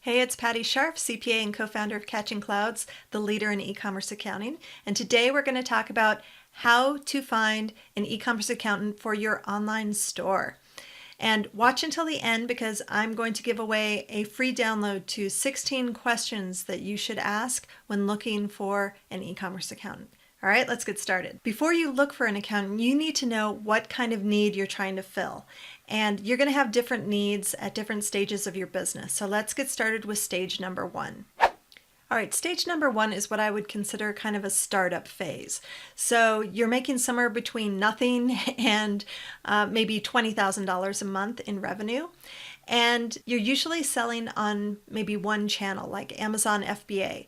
Hey, it's Patti Scharf, CPA and co-founder of Catching Clouds, the leader in e-commerce accounting. And today we're going to talk about how to find an e-commerce accountant for your online store. And watch until the end because I'm going to give away a free download to 16 questions that you should ask when looking for an e-commerce accountant. All right, let's get started. Before you look for an accountant, you need to know what kind of need you're trying to fill. And you're going to have different needs at different stages of your business. So let's get started with stage number one. All right, stage number one is what I would consider kind of a startup phase. So you're making somewhere between nothing and maybe $20,000 a month in revenue. And you're usually selling on maybe one channel like Amazon FBA.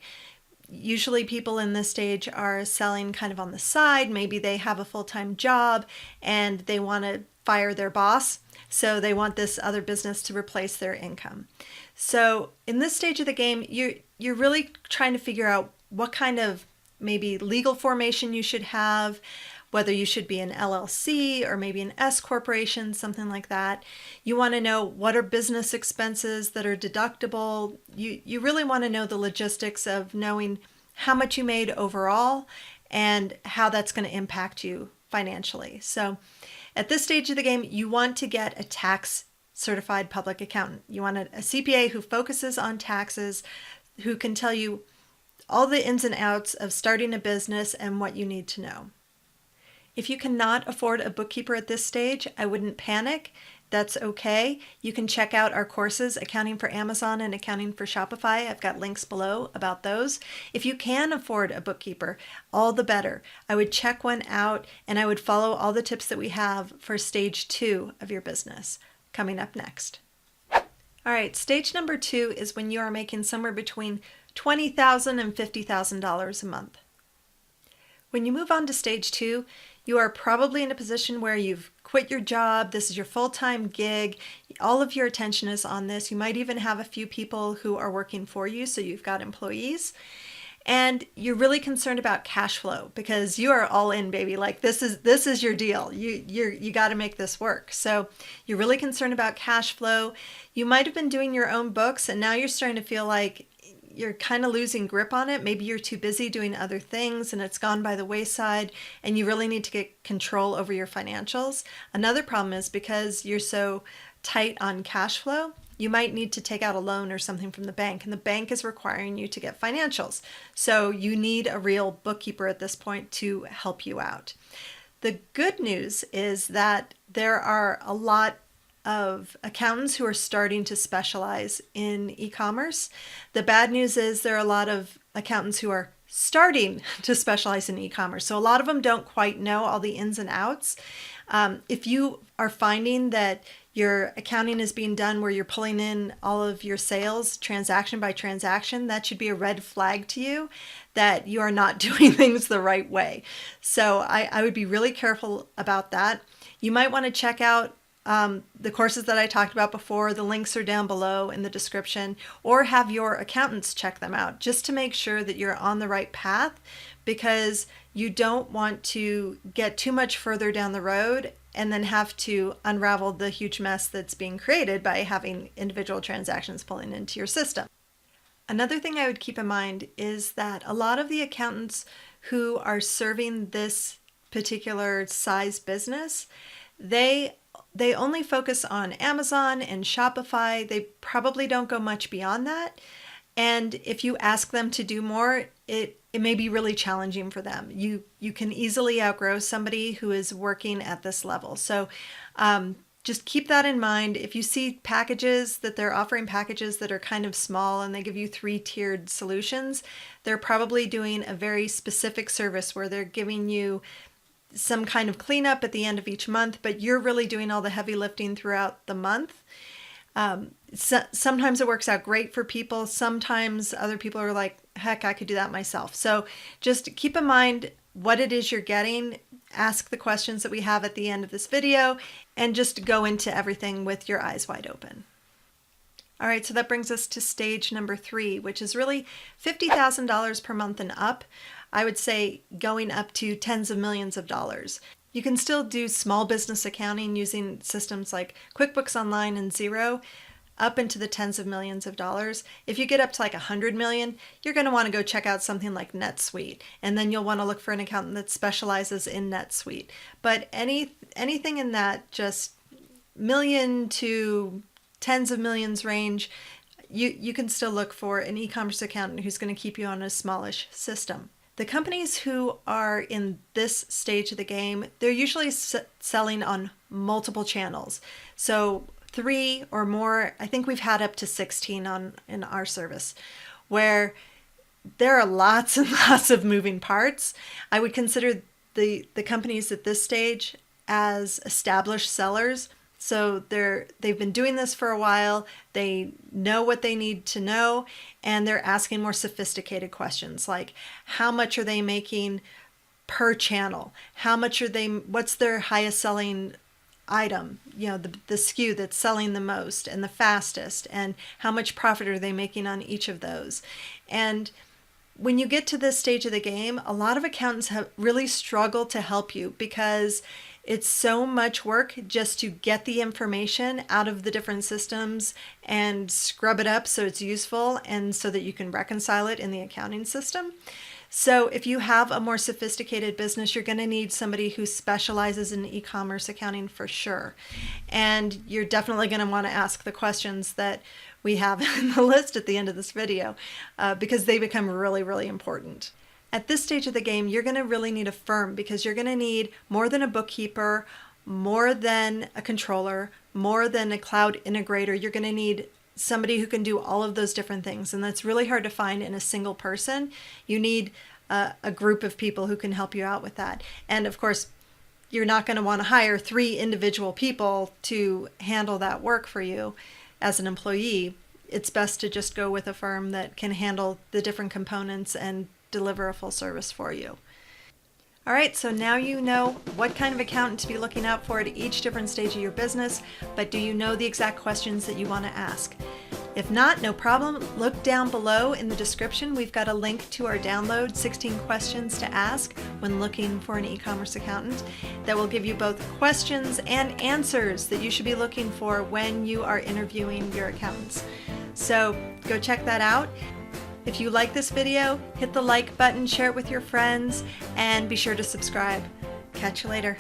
Usually people in this stage are selling kind of on the side. Maybe they have a full-time job and they want to fire their boss. So they want this other business to replace their income. So in this stage of the game, you're really trying to figure out what kind of maybe legal formation you should have, whether you should be an LLC or maybe an S corporation, something like that. You want to know what are business expenses that are deductible. You really want to know the logistics of knowing how much you made overall and how that's going to impact you financially. So at this stage of the game, you want to get a tax certified public accountant. You want a CPA who focuses on taxes, who can tell you all the ins and outs of starting a business and what you need to know. If you cannot afford a bookkeeper at this stage, I wouldn't panic. That's okay. You can check out our courses, Accounting for Amazon and Accounting for Shopify. I've got links below about those. If you can afford a bookkeeper, all the better. I would check one out and I would follow all the tips that we have for stage two of your business. Coming up next. All right, stage number two is when you are making somewhere between $20,000 and $50,000 a month. When you move on to stage two, you are probably in a position where you've quit your job. This is your full-time gig. All of your attention is on this. You might even have a few people who are working for you, so you've got employees. And you're really concerned about cash flow because you are all in, baby. Like this is your deal. You got to make this work. So you're really concerned about cash flow. You might have been doing your own books and now you're starting to feel like you're kind of losing grip on it. Maybe you're too busy doing other things and it's gone by the wayside and you really need to get control over your financials. Another problem is because you're so tight on cash flow, you might need to take out a loan or something from the bank, and the bank is requiring you to get financials. So you need a real bookkeeper at this point to help you out. The good news is that there are a lot of accountants who are starting to specialize in e-commerce. The bad news is there are a lot of accountants who are starting to specialize in e-commerce. So a lot of them don't quite know all the ins and outs. If you are finding that your accounting is being done where you're pulling in all of your sales transaction by transaction, that should be a red flag to you that you are not doing things the right way. So I would be really careful about that. You might want to check out the courses that I talked about before. The links are down below in the description, or have your accountants check them out just to make sure that you're on the right path, because you don't want to get too much further down the road and then have to unravel the huge mess that's being created by having individual transactions pulling into your system. Another thing I would keep in mind is that a lot of the accountants who are serving this particular size business, they only focus on Amazon and Shopify. They probably don't go much beyond that. And if you ask them to do more, it may be really challenging for them. You can easily outgrow somebody who is working at this level. So just keep that in mind. If you see packages that they're offering packages that are kind of small and they give you 3-tiered solutions, they're probably doing a very specific service where they're giving you some kind of cleanup at the end of each month, but you're really doing all the heavy lifting throughout the month. Sometimes it works out great for people. Sometimes other people are like, heck, I could do that myself. So just keep in mind what it is you're getting. Ask the questions that we have at the end of this video and just go into everything with your eyes wide open. All right, so that brings us to stage number 3, which is really $50,000 per month and up. I would say going up to tens of millions of dollars. You can still do small business accounting using systems like QuickBooks Online and Xero, up into the tens of millions of dollars. If you get up to like 100 million, you're going to want to go check out something like NetSuite, and then you'll want to look for an accountant that specializes in NetSuite. But anything in that just million to tens of millions range, you can still look for an e-commerce accountant who's going to keep you on a smallish system. The companies who are in this stage of the game, they're usually selling on multiple channels. So 3 or more, I think we've had up to 16 in our service, where there are lots and lots of moving parts. I would consider the companies at this stage as established sellers. So they've been doing this for a while, they know what they need to know, and they're asking more sophisticated questions like how much are they making per channel? What's their highest selling item, the SKU that's selling the most and the fastest, and how much profit are they making on each of those? And when you get to this stage of the game, a lot of accountants have really struggled to help you because it's so much work just to get the information out of the different systems and scrub it up so it's useful and so that you can reconcile it in the accounting system. So if you have a more sophisticated business, you're going to need somebody who specializes in e-commerce accounting for sure. And you're definitely going to want to ask the questions that we have in the list at the end of this video because they become really, really important. At this stage of the game, you're going to really need a firm because you're going to need more than a bookkeeper, more than a controller, more than a cloud integrator. You're going to need somebody who can do all of those different things, and that's really hard to find in a single person. You need a group of people who can help you out with that. And of course, you're not going to want to hire 3 individual people to handle that work for you as an employee. It's best to just go with a firm that can handle the different components and deliver a full service for you. All right, so now you know what kind of accountant to be looking out for at each different stage of your business, but do you know the exact questions that you want to ask? If not, no problem. Look down below in the description. We've got a link to our download, 16 questions to ask when looking for an e-commerce accountant, that will give you both questions and answers that you should be looking for when you are interviewing your accountants. So go check that out. If you like this video, hit the like button, share it with your friends, and be sure to subscribe. Catch you later.